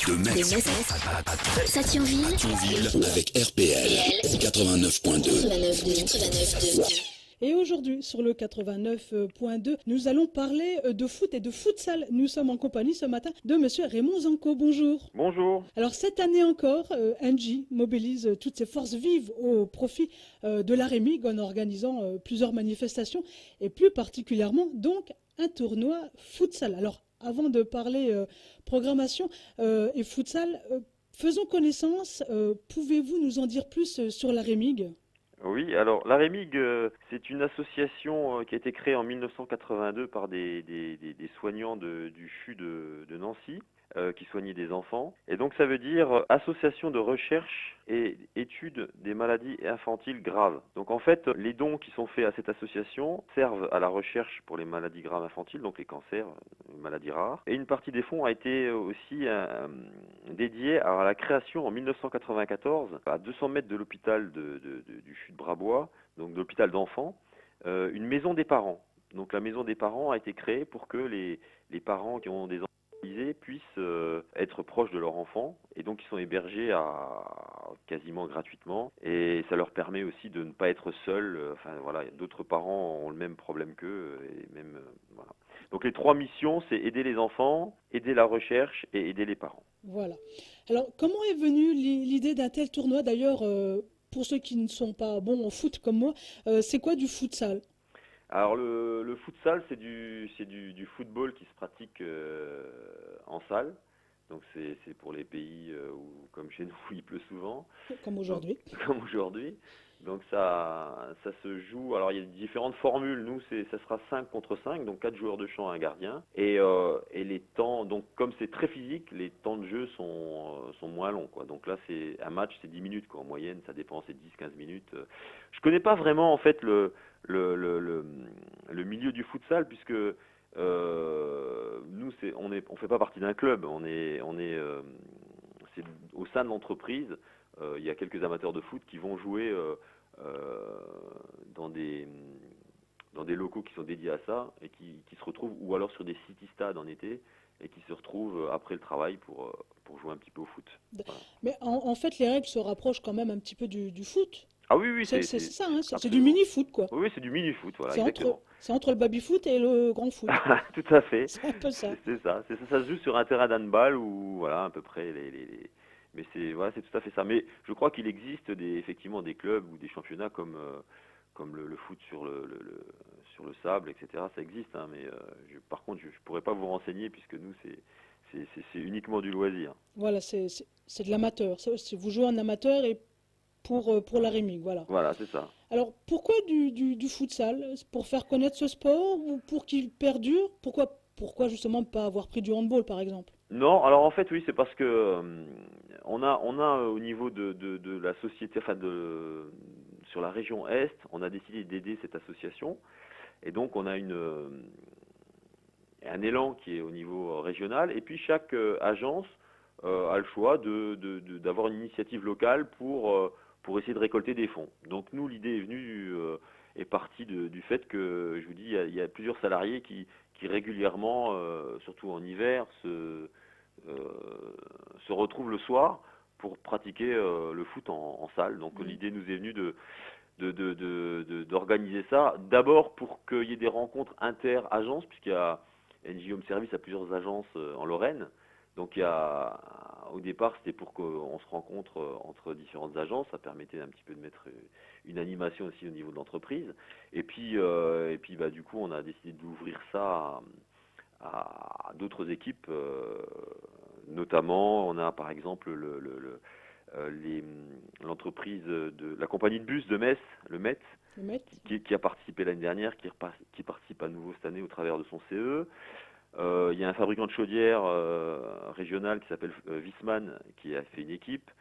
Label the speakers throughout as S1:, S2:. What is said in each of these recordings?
S1: De Metz à Thionville avec RPL 89.2.
S2: 89.2. Et aujourd'hui, sur le 89.2, nous allons parler de foot et de futsal. Nous sommes en compagnie ce matin de monsieur Raymond Zanco. Bonjour.
S3: Bonjour.
S2: Alors cette année encore, Engie mobilise toutes ses forces vives au profit de la REMIG en organisant plusieurs manifestations et plus particulièrement donc un tournoi futsal. Alors avant de parler programmation et futsal, faisons connaissance. Pouvez-vous nous en dire plus sur la REMIG ?
S3: Oui, alors la REMIG, c'est une association qui a été créée en 1982 par des soignants du CHU de Nancy qui soignaient des enfants. Et donc ça veut dire Association de recherche et étude des maladies infantiles graves. Donc en fait, les dons qui sont faits à cette association servent à la recherche pour les maladies graves infantiles, donc les cancers, les maladies rares. Et une partie des fonds a été aussi dédiée à la création en 1994, à 200 mètres de l'hôpital du CHU de Brabois, donc de l'hôpital d'enfants, une maison des parents. Donc la maison des parents a été créée pour que les parents qui ont des enfants puissent être proches de leurs enfants, et donc ils sont hébergés quasiment gratuitement, et ça leur permet aussi de ne pas être seuls. Enfin voilà, d'autres parents ont le même problème qu'eux, et même voilà. Donc les trois missions, c'est aider les enfants, aider la recherche et aider les parents.
S2: Voilà. Alors comment est venue l'idée d'un tel tournoi d'ailleurs? Pour ceux qui ne sont pas bons au foot comme moi, c'est quoi du futsal?
S3: Alors le futsal, c'est du football qui se pratique en salle. Donc c'est pour les pays où, comme chez nous, il pleut souvent.
S2: Comme
S3: Donc,
S2: aujourd'hui.
S3: comme aujourd'hui. Donc ça se joue. Alors il y a différentes formules. Nous, ça sera 5 contre 5, donc 4 joueurs de champ et un gardien. Et les temps, donc comme c'est très physique, les temps de jeu sont moins longs, quoi. Donc là, c'est un match, c'est 10 minutes, quoi. En moyenne, ça dépend, c'est 10-15 minutes. Je connais pas vraiment en fait le milieu du futsal, puisque nous on fait pas partie d'un club, c'est au sein de l'entreprise. Il y a quelques amateurs de foot qui vont jouer dans des locaux qui sont dédiés à ça, et qui se retrouvent, ou alors sur des city-stades en été, et qui se retrouvent après le travail pour jouer un petit peu au foot. Voilà.
S2: Mais en fait, les règles se rapprochent quand même un petit peu du foot.
S3: Ah oui,
S2: C'est ça, hein, c'est du
S3: absolument.
S2: mini-foot, quoi.
S3: Oui, c'est du mini-foot, voilà,
S2: C'est
S3: exactement.
S2: entre le baby-foot et le grand foot.
S3: Tout à fait.
S2: C'est un peu ça.
S3: C'est ça. Ça se joue sur un terrain d'handball, où voilà à peu près mais c'est tout à fait ça. Mais je crois qu'il existe effectivement des clubs ou des championnats comme le foot sur le sable, etc. Ça existe, hein, mais par contre je pourrais pas vous renseigner, puisque nous c'est uniquement du loisir.
S2: Voilà, c'est de l'amateur. Vous jouez en amateur et pour la REMIG, voilà.
S3: Voilà, c'est ça.
S2: Alors, pourquoi du futsal? Pour faire connaître ce sport ou pour qu'il perdure? Pourquoi justement pas avoir pris du handball, par exemple?
S3: Non, alors en fait oui, c'est parce que on a au niveau de la société, enfin sur la région Est, on a décidé d'aider cette association, et donc on a un élan qui est au niveau régional, et puis chaque agence a le choix d'avoir une initiative locale pour essayer de récolter des fonds. Donc nous, l'idée est partie du fait que, je vous dis, il y a plusieurs salariés qui régulièrement, surtout en hiver, se retrouvent le soir pour pratiquer le foot en salle. Donc l'idée nous est venue d'organiser ça, d'abord pour qu'il y ait des rencontres inter-agences, puisqu'il y a NJ Home Service a plusieurs agences en Lorraine. Donc au départ, c'était pour qu'on se rencontre entre différentes agences. Ça permettait un petit peu de mettre une animation aussi au niveau de l'entreprise. Et puis du coup, on a décidé d'ouvrir ça à d'autres équipes. Notamment, on a par exemple l'entreprise de la compagnie de bus de Metz, le Met, qui a participé l'année dernière, qui participe à nouveau cette année au travers de son CE. Il y a un fabricant de chaudières régional qui s'appelle Wiesmann, qui a fait une équipe.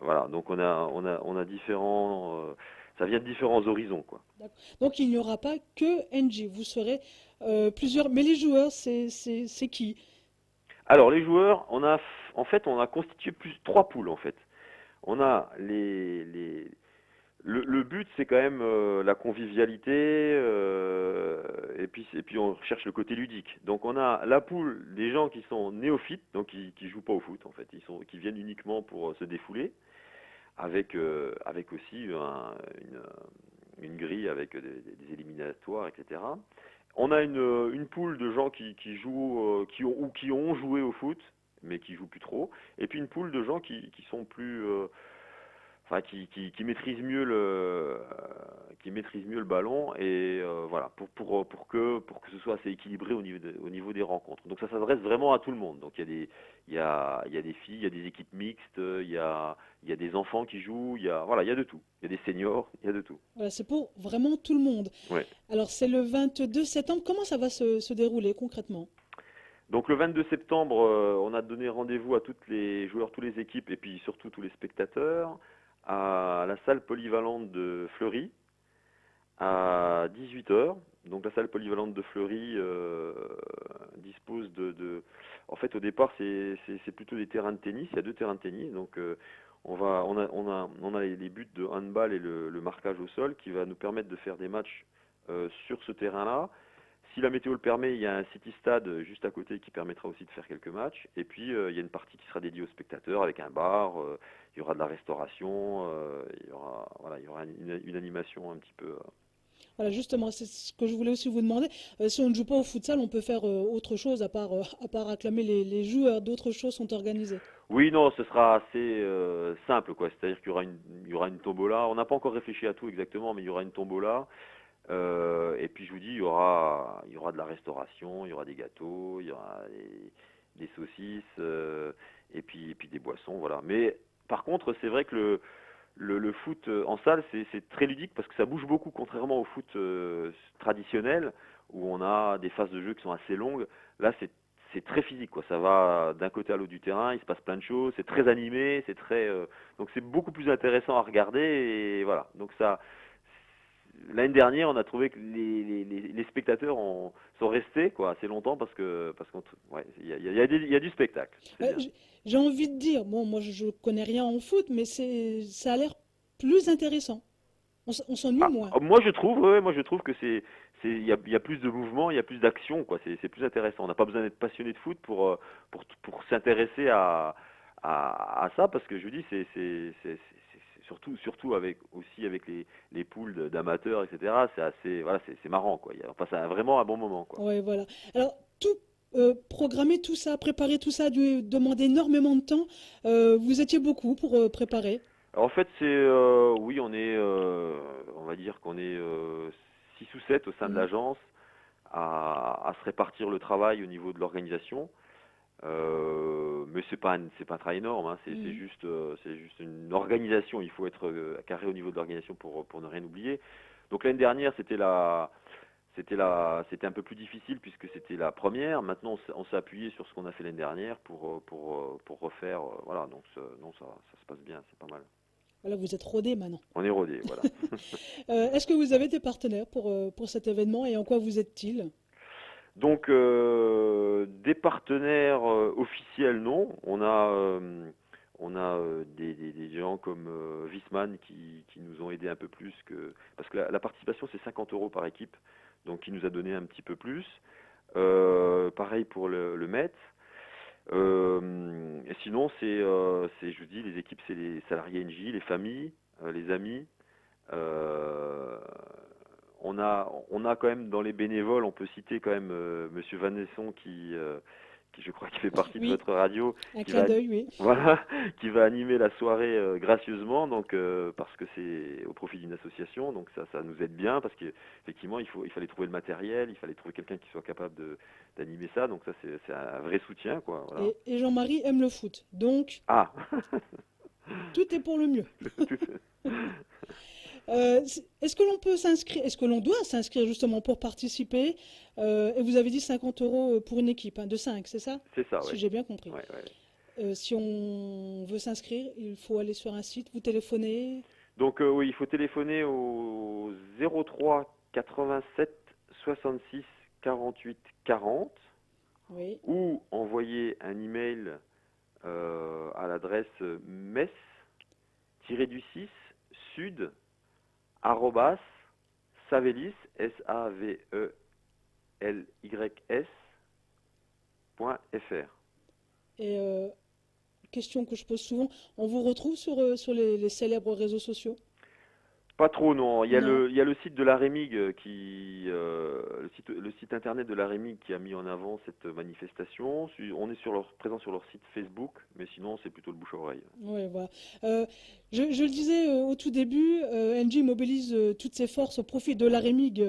S3: Voilà, donc on a différents, ça vient de différents horizons, quoi.
S2: Donc il n'y aura pas que NG, vous serez plusieurs. Mais les joueurs, c'est qui?
S3: Alors les joueurs, on a constitué trois poules en fait. On a Le but, c'est quand même la convivialité, et puis on recherche le côté ludique. Donc on a la poule des gens qui sont néophytes, donc qui jouent pas au foot en fait, qui viennent uniquement pour se défouler, avec aussi une grille avec des éliminatoires, etc. On a une poule de gens qui jouent, qui ont joué au foot, mais qui jouent plus trop, et puis une poule de gens qui sont plus enfin qui maîtrise mieux qui maîtrise mieux le ballon et voilà pour que ce soit assez équilibré au niveau des rencontres. Donc ça s'adresse vraiment à tout le monde. Donc il y a des filles, il y a des équipes mixtes, il y a des enfants qui jouent, il y a de tout. Il y a des seniors, il y a de tout.
S2: Voilà, c'est pour vraiment tout le monde.
S3: Ouais.
S2: Alors, c'est le 22 septembre. Comment ça va se dérouler concrètement?
S3: Donc le 22 septembre, on a donné rendez-vous à tous les joueurs, toutes les équipes et puis surtout tous les spectateurs à la salle polyvalente de Fleury à 18 heures. Donc la salle polyvalente de Fleury dispose En fait, au départ, c'est plutôt des terrains de tennis. Il y a 2 terrains de tennis. Donc on a les buts de handball et le marquage au sol qui va nous permettre de faire des matchs sur ce terrain-là. Si la météo le permet, il y a un city stade juste à côté qui permettra aussi de faire quelques matchs. Et puis il y a une partie qui sera dédiée aux spectateurs avec un bar. Il y aura de la restauration. Il y aura une animation un petit peu.
S2: Voilà, justement, c'est ce que je voulais aussi vous demander. Si on ne joue pas au futsal, on peut faire autre chose à part acclamer les joueurs. D'autres choses sont organisées.
S3: Oui, non, ce sera assez simple, quoi. C'est-à-dire il y aura une tombola. On n'a pas encore réfléchi à tout exactement, mais il y aura une tombola. Et puis je vous dis, il y aura de la restauration, il y aura des gâteaux, il y aura des saucisses, et puis des boissons, voilà. Mais par contre, c'est vrai que le foot en salle, c'est très ludique parce que ça bouge beaucoup, contrairement au foot traditionnel où on a des phases de jeu qui sont assez longues. Là, c'est très physique, quoi. Ça va d'un côté à l'autre du terrain, il se passe plein de choses, c'est très animé, donc c'est beaucoup plus intéressant à regarder et voilà. Donc ça, l'année dernière, on a trouvé que les spectateurs sont restés quoi assez longtemps parce qu'on ouais, il y a du spectacle. C'est
S2: Euh,
S3: bien.
S2: j- j'ai envie de dire, bon, moi je connais rien en foot, mais ça a l'air plus intéressant. On s'ennuie moins.
S3: Moi je trouve, ouais, moi je trouve que il y a plus de mouvement, il y a plus d'action, quoi. C'est plus intéressant. On n'a pas besoin d'être passionné de foot pour s'intéresser à ça, parce que je vous dis, c'est surtout aussi avec les poules d'amateurs, etc. C'est assez, voilà, c'est marrant, quoi. On passe vraiment un bon moment, quoi.
S2: Ouais, voilà. Alors, programmer tout ça, préparer tout ça a dû demander énormément de temps. Vous étiez beaucoup pour préparer.
S3: Alors, en fait, oui, on va dire qu'on est 6 ou 7 au sein de
S2: Mm.
S3: l'agence à se répartir le travail au niveau de l'organisation. Mais c'est pas un travail énorme, hein.
S2: Mm.
S3: C'est juste une organisation. Il faut être carré au niveau de l'organisation pour ne rien oublier. Donc l'année dernière, c'était un peu plus difficile puisque c'était la première. Maintenant, on s'est appuyé sur ce qu'on a fait l'année dernière pour refaire. Voilà, donc non, ça se passe bien, c'est pas mal.
S2: Voilà, vous êtes rodés maintenant.
S3: On est rodé, voilà.
S2: Est-ce que vous avez des partenaires pour cet événement et en quoi vous êtes-ils?
S3: Donc, des partenaires officiels, non. On a des gens comme Wiesmann qui nous ont aidé un peu plus que... Parce que la participation, c'est 50 € par équipe, donc qui nous a donné un petit peu plus. Pareil pour le Met. Et sinon, je vous dis, les équipes, c'est les salariés NJ, les familles, les amis. Euh, on a quand même dans les bénévoles, on peut citer quand même Monsieur Vanesson qui je crois qui fait partie de
S2: Oui,
S3: votre radio,
S2: un
S3: qui
S2: clin
S3: va
S2: d'œil, oui.
S3: voilà, qui va animer la soirée gracieusement, donc parce que c'est au profit d'une association, donc ça nous aide bien parce qu'effectivement il fallait trouver le matériel, il fallait trouver quelqu'un qui soit capable d'animer ça, donc ça c'est un vrai soutien quoi, voilà.
S2: Et Jean-Marie aime le foot, donc
S3: Ah,
S2: tout est pour le mieux.
S3: tout-
S2: Est-ce que l'on peut s'inscrire, est-ce que l'on doit s'inscrire justement pour participer? Et vous avez dit 50 € pour une équipe, hein, de 5, c'est ça?
S3: c'est ça,
S2: Si
S3: ouais.
S2: j'ai bien compris.
S3: Ouais, ouais.
S2: Si on veut s'inscrire, il faut aller sur un site, vous téléphonez.
S3: Donc oui, il faut téléphoner au 03 87 66 48 40
S2: Oui,
S3: ou envoyer un email à l'adresse mess-du-6 sud arrobas savelis, SAVELYS.fr.
S2: Et question que je pose souvent, on vous retrouve sur les célèbres réseaux sociaux?
S3: Pas trop, non.
S2: Non.
S3: Il y a le site de la Rémig le site internet de la Rémig qui a mis en avant cette manifestation. On est présent sur leur site Facebook, mais sinon c'est plutôt le bouche à oreille.
S2: Ouais, voilà. Euh, je le disais au tout début, Engie mobilise toutes ses forces au profit de la Rémig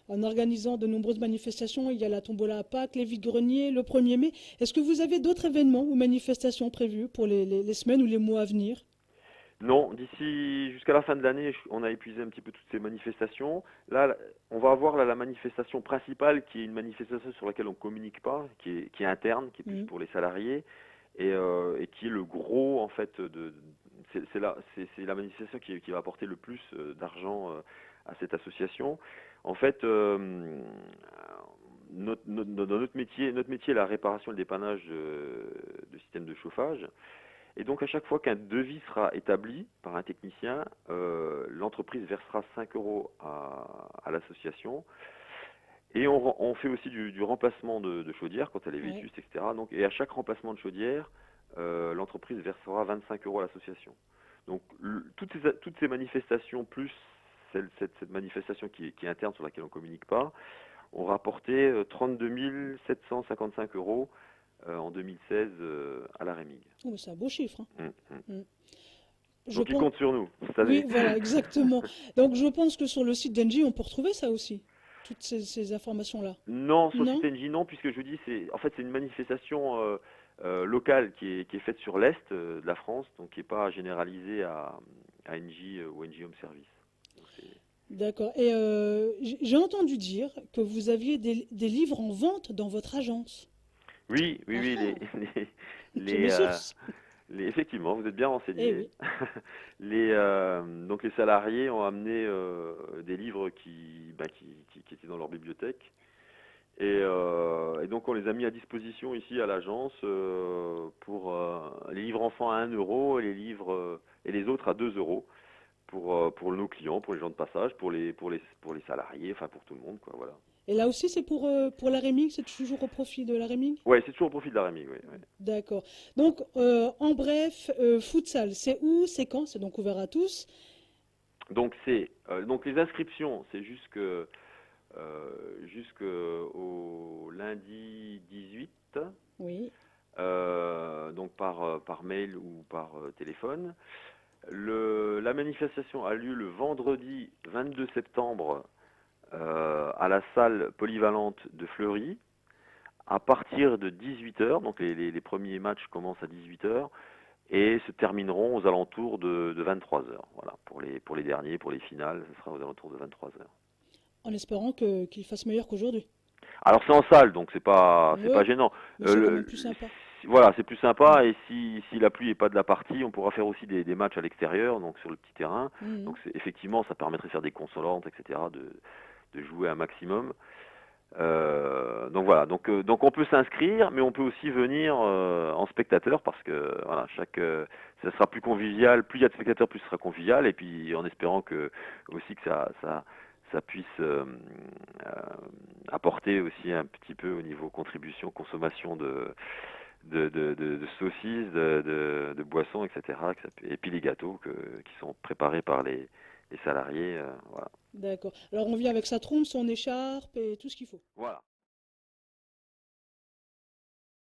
S2: en organisant de nombreuses manifestations. Il y a la tombola à Pâques, les vide-greniers, le 1er mai. Est-ce que vous avez d'autres événements ou manifestations prévues pour les semaines ou les mois à venir?
S3: Non, d'ici jusqu'à la fin de l'année, on a épuisé un petit peu toutes ces manifestations. Là, on va avoir la manifestation principale qui est une manifestation sur laquelle on communique pas, qui est interne, qui est plus
S2: Mhm.
S3: pour les salariés et qui est le gros en fait c'est la manifestation qui va apporter le plus d'argent à cette association. En fait, dans notre métier est la réparation et le dépannage de systèmes de chauffage. Et donc à chaque fois qu'un devis sera établi par un technicien, l'entreprise versera 5 euros à l'association. Et on fait aussi du remplacement de chaudière quand elle est
S2: Ouais.
S3: vétuste, etc. Donc, et à chaque remplacement de chaudière, l'entreprise versera 25 euros à l'association. Donc toutes ces manifestations, plus cette manifestation qui est interne sur laquelle on ne communique pas, ont rapporté 32 755 euros en 2016 à la Rémig.
S2: Oh, c'est un beau chiffre, hein.
S3: Mm, mm.
S2: Mhm. Je
S3: Donc ils
S2: pense...
S3: comptent sur nous cette
S2: Oui,
S3: année.
S2: voilà, exactement. Donc je pense que sur le site d'Engie, on peut retrouver ça aussi, toutes ces informations-là.
S3: Non, sur le site
S2: Non?
S3: NJ, non, puisque je vous dis, c'est une manifestation locale qui est faite sur l'Est de la France, donc qui n'est pas généralisée à NJ ou NJ Home Service. Donc,
S2: D'accord. Et j'ai entendu dire que vous aviez des livres en vente dans votre agence.
S3: oui, oui,
S2: Ah
S3: oui,
S2: ah, j'ai
S3: les,
S2: mes
S3: euh,
S2: sources.
S3: effectivement, vous êtes bien
S2: Eh
S3: renseigné.
S2: oui.
S3: Donc les salariés ont amené des livres qui étaient dans leur bibliothèque. Et donc on les a mis à disposition ici à l'agence pour les livres enfants à 1 euro et les autres à 2 euros pour nos clients, pour les gens de passage, pour les salariés, enfin pour tout le monde, quoi, voilà.
S2: Et là aussi, c'est pour la Rémig, c'est toujours au profit de la Rémig?
S3: Ouais, c'est toujours au profit de la Rémi, oui. Ouais.
S2: D'accord. Donc, en bref, futsal, c'est où, c'est quand? C'est donc ouvert à tous.
S3: Donc les inscriptions, c'est jusqu'au lundi 18,
S2: Oui.
S3: donc par mail ou par téléphone. La manifestation a lieu le vendredi 22 septembre à la salle polyvalente de Fleury à partir de 18 heures. Donc les premiers matchs commencent à 18 heures et se termineront aux alentours de 23 heures. Voilà, pour les derniers, pour les finales, ce sera aux alentours de 23 heures.
S2: En espérant qu'il fasse meilleur qu'aujourd'hui.
S3: Alors c'est en salle, donc c'est pas
S2: Ouais,
S3: gênant.
S2: mais c'est quand même plus sympa.
S3: Voilà, c'est plus
S2: Mm.
S3: sympa et si la pluie est pas de la partie, on pourra faire aussi des matchs à l'extérieur, donc sur le petit terrain.
S2: Mhm.
S3: Donc effectivement, ça permettrait de faire des consolantes, etc., de jouer un maximum. Donc voilà, donc on peut s'inscrire, mais on peut aussi venir en spectateur parce que voilà, ça sera plus convivial. Plus il y a de spectateurs, plus ce sera convivial. Et puis en espérant que aussi que ça puisse apporter aussi un petit peu au niveau contribution, consommation de saucisses, de boissons, etc. Et puis les gâteaux qui sont préparés par les salariés. Voilà.
S2: D'accord. Alors, on vient avec sa trompe, son écharpe et tout ce qu'il faut.
S3: Voilà.